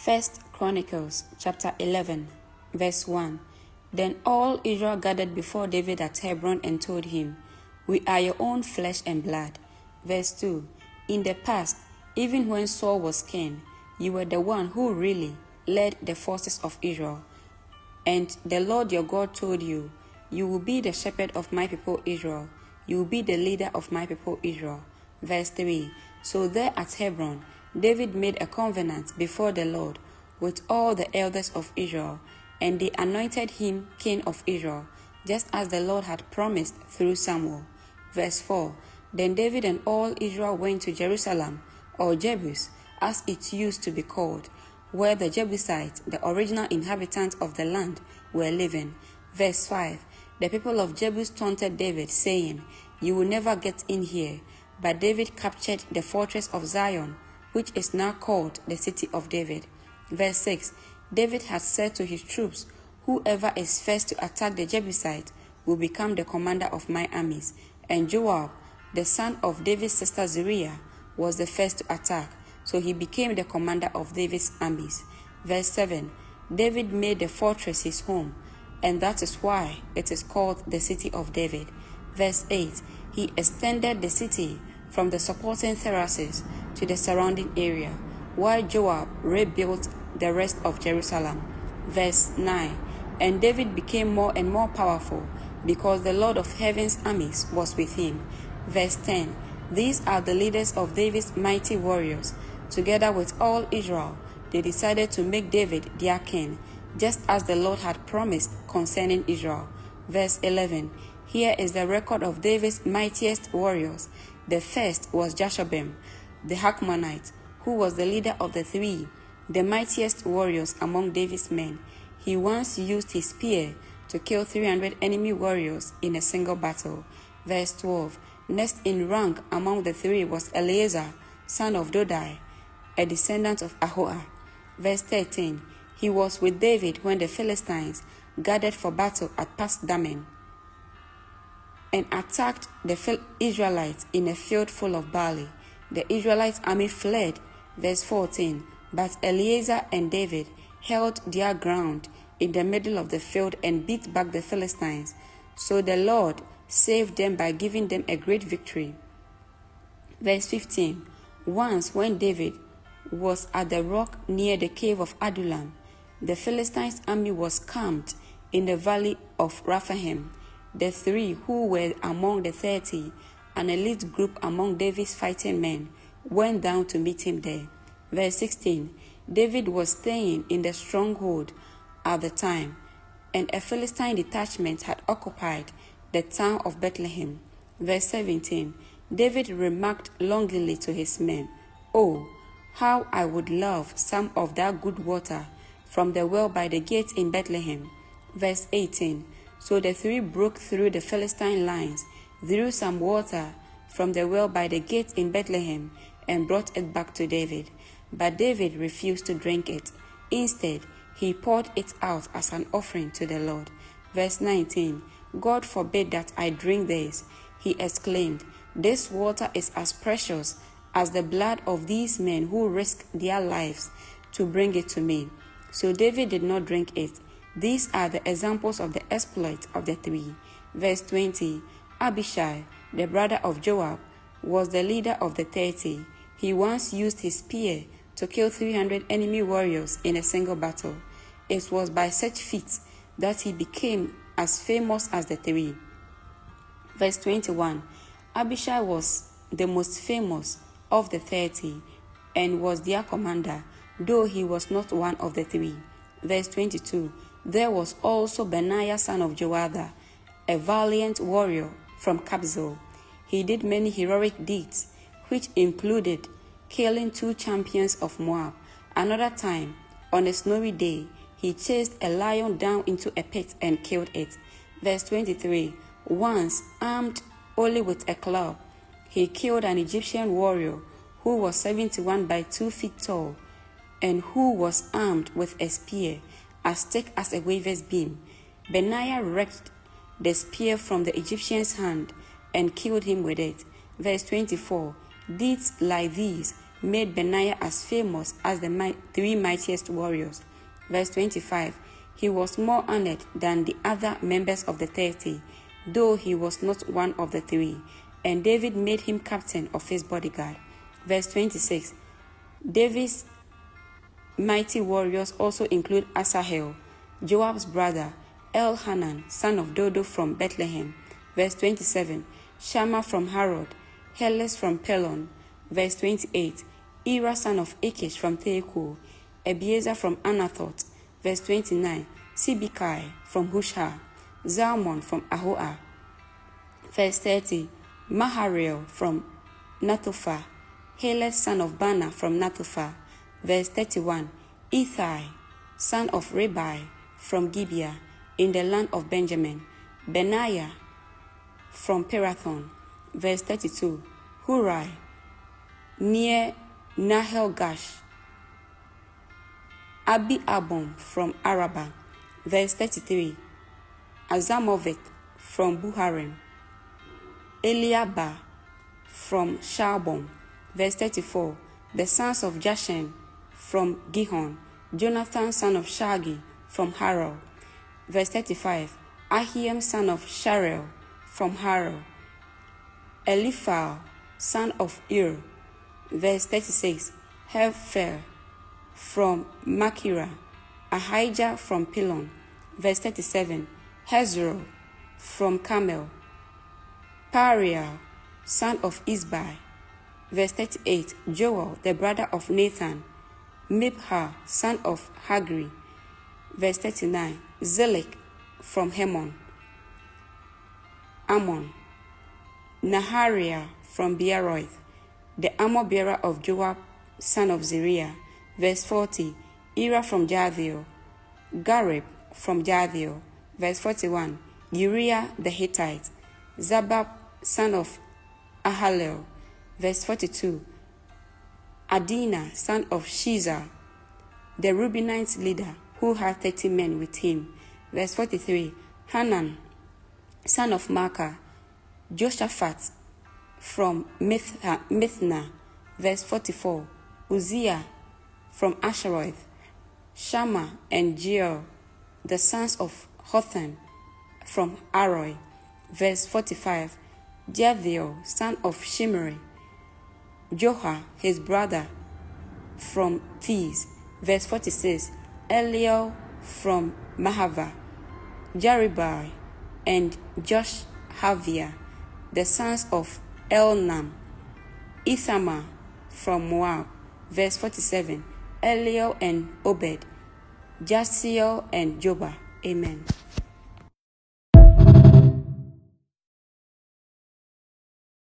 First Chronicles chapter 11, verse 1. Then all Israel gathered before David at Hebron and told him, "We are your own flesh and blood." Verse 2. In the past, even when Saul was king, you were the one who really led the forces of Israel. And the Lord your God told you, "You will be the shepherd of my people Israel. You will be the leader of my people Israel." Verse 3. So there at Hebron, David made a covenant before the Lord with all the elders of Israel, and they anointed him king of Israel, just as the Lord had promised through Samuel. Verse 4. Then David and all Israel went to Jerusalem, or Jebus, as it used to be called, where the Jebusites, the original inhabitants of the land, were living. Verse 5. The people of Jebus taunted David, saying, "You will never get in here." But David captured the fortress of Zion, which is now called the city of David. Verse 6. David had said to his troops, "Whoever is first to attack the Jebusites will become the commander of my armies." And Joab, the son of David's sister Zeruiah, was the first to attack, so he became the commander of David's armies. Verse 7. David made the fortress his home, and that is why it is called the city of David. Verse 8. He extended the city from the supporting terraces to the surrounding area, while Joab rebuilt the rest of Jerusalem. Verse 9. And David became more and more powerful, because the Lord of heaven's armies was with him. Verse 10. These are the leaders of David's mighty warriors. Together with all Israel, they decided to make David their king, just as the Lord had promised concerning Israel. Verse 11. Here is the record of David's mightiest warriors. The first was Jashobeam, the Hakmonite, who was the leader of the three, the mightiest warriors among David's men. He once used his spear to kill 300 enemy warriors in a single battle. Verse 12. Next in rank among the three was Eleazar, son of Dodai, a descendant of Ahoah. Verse 13. He was with David when the Philistines gathered for battle at Pas-dammim and attacked the Israelites in a field full of barley. The Israelite army fled. Verse 14. But Eleazar and David held their ground in the middle of the field and beat back the Philistines. So the Lord saved them by giving them a great victory. Verse 15. Once when David was at the rock near the cave of Adullam, the Philistines' army was camped in the valley of Rephaim. The three who were among the 30, an elite group among David's fighting men, went down to meet him there. Verse 16. David was staying in the stronghold at the time, and a Philistine detachment had occupied the town of Bethlehem. Verse 17. David remarked longingly to his men, "Oh, how I would love some of that good water from the well by the gate in Bethlehem." Verse 18. So the three broke through the Philistine lines, drew some water from the well by the gate in Bethlehem, and brought it back to David. But David refused to drink it. Instead, he poured it out as an offering to the Lord. Verse 19. "God forbid that I drink this," he exclaimed. "This water is as precious as the blood of these men who risked their lives to bring it to me." So David did not drink it. These are the examples of the exploits of the three. Verse 20. Abishai, the brother of Joab, was the leader of the 30. He once used his spear to kill 300 enemy warriors in a single battle. It was by such feats that he became as famous as the three. Verse 21. Abishai was the most famous of the 30 and was their commander, though he was not one of the three. Verse 22. There was also Benaiah son of Jehoiada, a valiant warrior from Kabzeel. He did many heroic deeds, which included killing 2 champions of Moab. Another time, on a snowy day, he chased a lion down into a pit and killed it. Verse 23. Once, armed only with a club, he killed an Egyptian warrior who was 71 by 2 feet tall and who was armed with a spear as thick as a weaver's beam. Benaiah wrenched the spear from the Egyptian's hand and killed him with it. Verse 24. Deeds like these made Benaiah as famous as the three mightiest warriors. Verse 25. He was more honored than the other members of the 30, though he was not one of the three, and David made him captain of his bodyguard. Verse 26. David's mighty warriors also include Asahel, Joab's brother, Elhanan, son of Dodo from Bethlehem. Verse 27. Shammah from Harod, Heles from Pelon. Verse 28. Ira, son of Achish from Tekoa, Ebiezer from Anathoth. Verse 29. Sibekai from Hushah, Zalmon from Ahoah. Verse 30. Mahariel from Natophah, Heles, son of Bana from Natophah. Verse 31. Ithai, son of Ribai from Gibeah, in the land of Benjamin. Benaiah from Pirathon. Verse 32. Hurai, near Nahel-Gash. Abi-Abom from Arabah. Verse 33. Azamoveth from Buharim. Eliabah from Shalbom. Verse 34. The sons of Jashen from Gihon. Jonathan, son of Shagi from Harel. Verse 35. Ahiem, son of Sharel from Harel. Eliphal, son of Ir. Verse 36. Hefer from Makirah. Ahijah from Pilon. Verse 37. Hezro from Carmel. Pariah, son of Isbai. Verse 38. Joel, the brother of Nathan. Mibhar, son of Hagri. Verse 39. Zelek from Hemon. Ammon. Nahariah from Beeroth, the armor-bearer of Joab, son of Zeruiah. Verse 40. Ira from Jathiel. Gareb from Jathiel. Verse 41. Uriah the Hittite. Zabab, son of Ahalel. Verse 42. Adina, son of Shizar, the Reubenite leader, who had 30 men with him. Verse 43. Hanan, son of Maacah. Joshaphat from Mithna. Verse 44. Uzziah from Asheroth. Shammah and Jeiel, the sons of Hotham from Aroi. Verse 45. Jathiel, son of Shimri. Joha, his brother, from Thiz. Verse 46. Eliel from Mahava. Jaribai and Josh-Havia, the sons of Elnam. Ithamar from Moab. Verse 47. Eliel and Obed. Jasiel and Jobah. Amen.